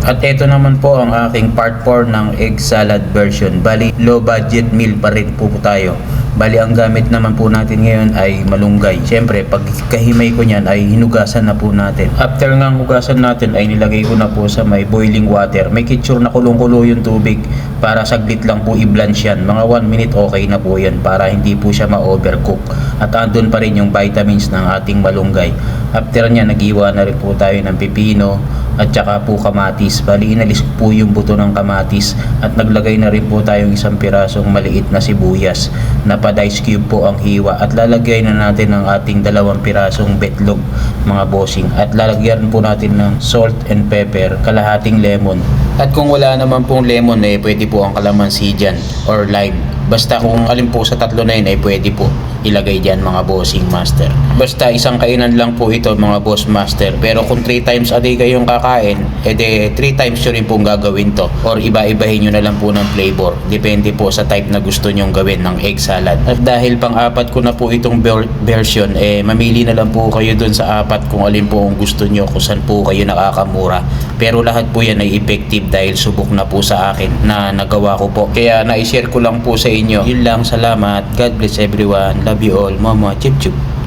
At ito naman po ang aking part 4 ng egg salad version. Bali, low budget meal pa rin po tayo. Bali, ang gamit naman po natin ngayon ay malunggay. Siyempre, pag kahimay ko niyan ay hinugasan na po natin. After nga hugasan natin ay nilagay ko na po sa may boiling water. May kitsure na kulong-kulo yung tubig para saglit lang po i-blanch yan. Mga 1 minute okay na po yan para hindi po siya ma-overcook. At andun pa rin yung vitamins ng ating malunggay. After niya, nag-iwa na rin po tayo ng pipino at saka po kamatis. Bali, inalis ko po yung buto ng kamatis at naglagay na rin po tayong isang pirasong maliit na sibuyas na pa-dice cube po ang hiwa, at lalagay na natin ang ating 2 pirasong betlog mga bossing, at lalagyan po natin ng salt and pepper, kalahating lemon, at kung wala naman pong lemon eh pwede po ang kalamansi dyan or lime. Basta kung alin po sa tatlo na yun ay pwede po ilagay dyan mga bossing master. Basta isang kainan lang po ito mga boss master. Pero kung 3 times a day kayong kakain, edi 3 times nyo rin pong gagawin to. Or iba-ibahin nyo na lang po ng flavor. Depende po sa type na gusto nyong gawin ng egg salad. At dahil pang-apat ko na po itong version, mamili na lang po kayo dun sa 4 kung alin po ang gusto nyo, kung saan po kayo nakakamura. Pero lahat po yan ay effective dahil subok na po sa akin na nagawa ko po. Kaya na-share ko lang po sa inyo. Yun lang, salamat. God bless everyone. Love you all. Mama, chip chip.